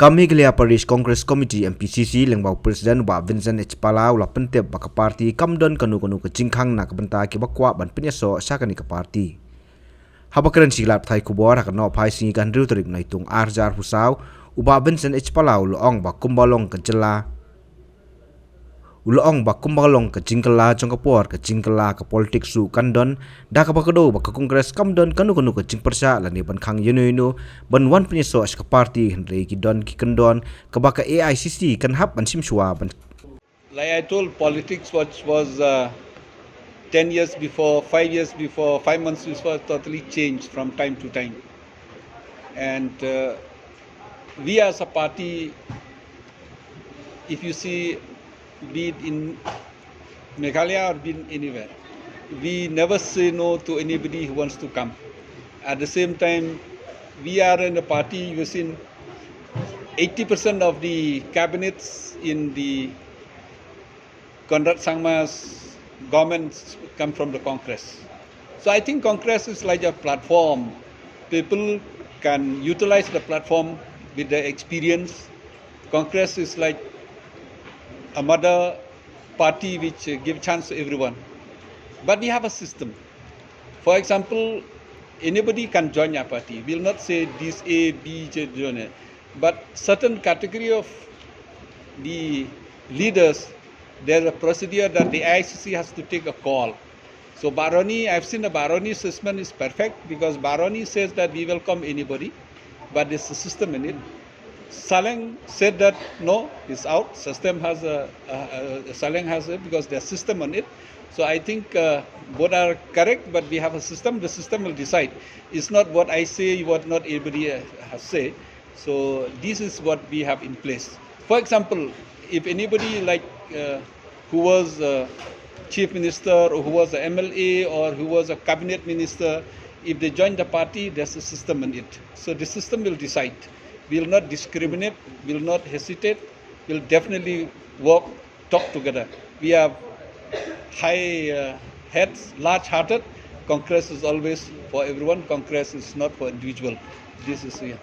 Meghalaya Parish Congress Committee MPCC lengbau President wa Vincent H Palau la pentep baka parti Kyndon kanu ke Jingkhang na kabenta Kiba Kwah ban Pynïasoh sakani ke parti. Habakaran silap thai kubor akan no phai singi kan riu tarik naitung arjar husau uba Vincent H Palau loong ba kumbalong ke jela uloong ba kumbalong ke Jingkhang jong kapor ke Jingkhang ke politik su Kyndon da ka bakado ba ke Kongres Kyndon kanu ke Jingpersa lani ban khang yenu ban wan Pynïasoh ke parti Hynrei Kyndon Kyndon ke baka AICC kan hap ban simsua ban. Like I told, politics was 10 years before, 5 years before, 5 months before, totally changed from time to time. And we as a party, if you see, be it in Meghalaya or be it anywhere, we never say no to anybody who wants to come. At the same time, we are in a party, you've seen 80% of the cabinets in the Conrad Sangma's governments come from the Congress. So I think Congress is like a platform. People can utilize the platform with their experience. Congress is like a mother party which gives chance to everyone. But we have a system. For example, anybody can join our party. We'll not say this A, B, J, join. But certain category of the leaders, there's a procedure that the ICC has to take a call. So Baroni, I've seen the Baroni system is perfect because Baroni says that we welcome anybody, but there's a system in it. Saleng said that no, it's out. System has Saleng has it because there's system on it. So I think both are correct, but we have a system. The system will decide. It's not what I say, what not everybody has say. So this is what we have in place. For example, if anybody like who was a chief minister or who was a MLA or who was a cabinet minister, if they join the party, there's a system in it. So the system will decide. We will not discriminate, will not hesitate, will definitely work, talk together. We have high heads, large-hearted. Congress is always for everyone. Congress is not for individual. This is here.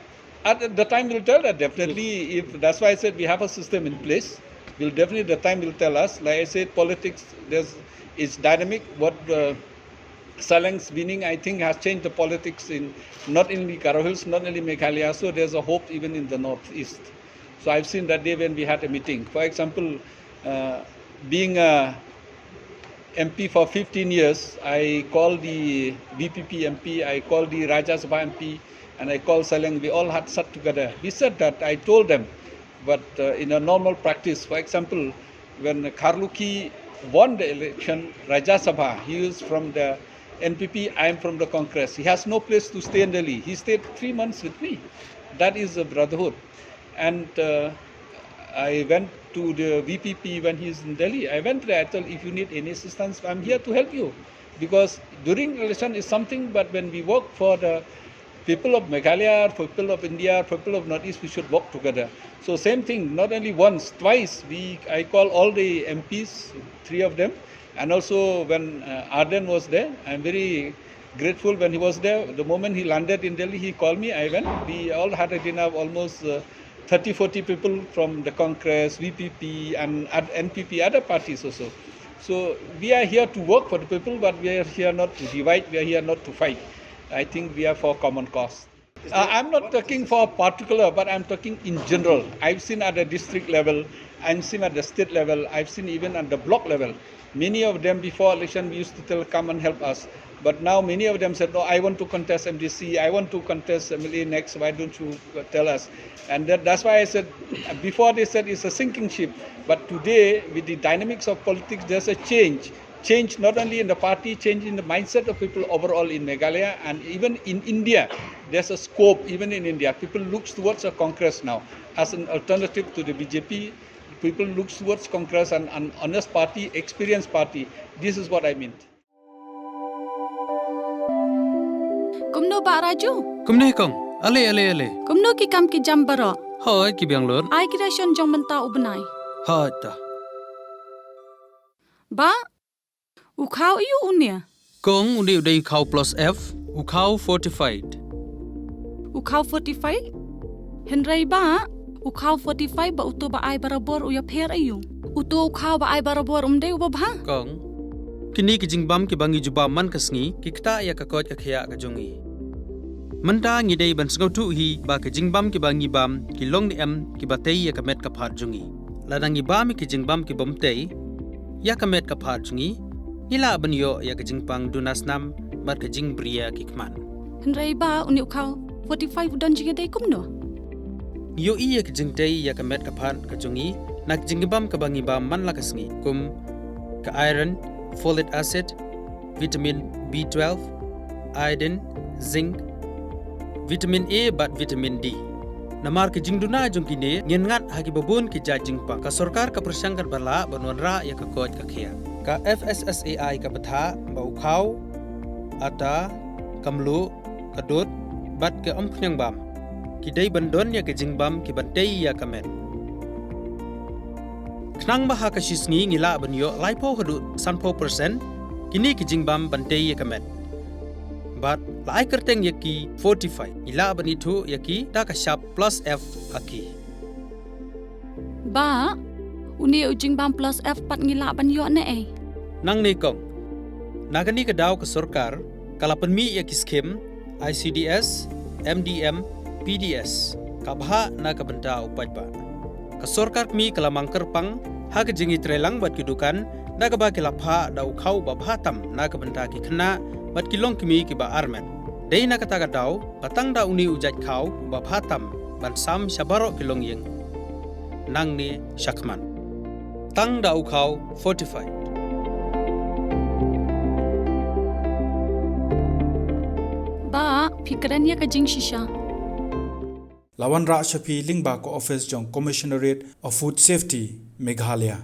At the time will tell that definitely. If that's why I said we have a system in place. Will definitely the time will tell us. Like I said, politics is dynamic. What Saleng's winning, I think, has changed the politics in not only Kyrwoh Hills, not only Meghalaya. So there's a hope even in the northeast. So I've seen that day when we had a meeting. For example, being a MP for 15 years, I called the VPP MP, I called the Rajya Sabha MP, and I called Shillong. We all had sat together. We said that I told them, but in a normal practice, for example, when Kyrwoh won the election, Rajya Sabha, he is from the NPP, I am from the Congress. He has no place to stay in Delhi. He stayed 3 months with me. That is a brotherhood. And I went to the VPP when he is in Delhi. I went there. I told, if you need any assistance, I'm here to help you. Because during election is something, but when we work for the people of Meghalaya, for people of India, for people of Northeast, we should work together. So same thing, not only once, twice, I call all the MPs, 3 of them, and also when Arden was there, I'm very grateful when he was there. The moment he landed in Delhi, he called me, I went. We all had a dinner of almost 30, 40 people from the Congress, VPP, and NPP, other parties also. So we are here to work for the people, but we are here not to divide, we are here not to fight. I think we are for common cause. I'm not talking for particular, but I'm talking in general. I've seen at the district level, I've seen at the state level, I've seen even at the block level. Many of them before election we used to tell, come and help us. But now many of them said, no, I want to contest MDC, I want to contest MLA next, why don't you tell us? And that's why I said, before they said it's a sinking ship. But today, with the dynamics of politics, there's a change. Change not only in the party, change in the mindset of people overall in Meghalaya and even in India. There's a scope even in India. People look towards a Congress now as an alternative to the BJP. People look towards Congress and an honest party, experienced party. This is what I meant. Kumno ba Raju? Kumne kong, ale. Kumno ki kam ki jam baro? Hoi ki biang lor. Ai kira shon jong menta ubnai. Ha ta. Ba? Ukau iu unia. Kong undi udai ukau plus F, ukau fortified. Ukau fortified? Hynrei ba? Ukau 45 ba uto ba ai barabor uya pher ayu. Uto ukau ba ai barabor umde uba bha. Kong. Kini ki jingbam ki bangi juba man kasngi ki kta ya ka kot ka khya ka jongi. Manta ngi dei ban sngau tu hi ba ki jingbam ki bangi bam ki long ni em ki batei ya ka met ka phat jongi. Ladangi bam ki jingbam ki bomtei ya ka met ka phat jongi. Ila ban yo ya ka jingpang dunas nam bar ka jing bria ki kman. Hynrei ba uni ukau 45 udan jiga dei kumno. Yo iya ka jingtei ya ka met ka phat ka jongi nak jingbam ka bangi bam man la kasngi kum ka iron, folic acid, vitamin B12, iodine, zinc, vitamin A bat vitamin D. Namar ke jingduna jongkine ngen ngat hagi babun ki jingpa ka sarkar ka persangkat bala banwanra ya ka kot ka khia. Ka FSSAI ka batha bau khau ata kamlu kadut bat ke ompnyang bam. Ki dei bandon ya ke jingbam ki bantei ya kamet. Knang baha ka shisngi ngila banyo laipo hadu sanpo persen kini ki jingbam bantei ya kamet. But lai kerteng yaki 45 ila banitu yaki da ka sharp plus F aki. Ba uni ujing bam plus F pat ngila ban yo ne ai. Nang ni kong nagani ka daw ka sarkar kalapan mi yaki skim ICDS, MDM, PDS kabha na ka banta upaj ba. Ka sarkar mi kalamang kerpang ha ka jingi trelang bat kidukan da ka ba kilapha da ukhau ba bhatam na ka banta ki khna bat kilong kimi ki ba armen. Dei na kata daw patang da uni ujat khau ba bhatam ban sam shabaro kilong yeng. Nang ni shakman. Tang da ukhau 45. Ba fikrannya ka jing shisha. Lawan Ra Shafi Lingba ko Office Jong Commissionerate of Food Safety Meghalaya.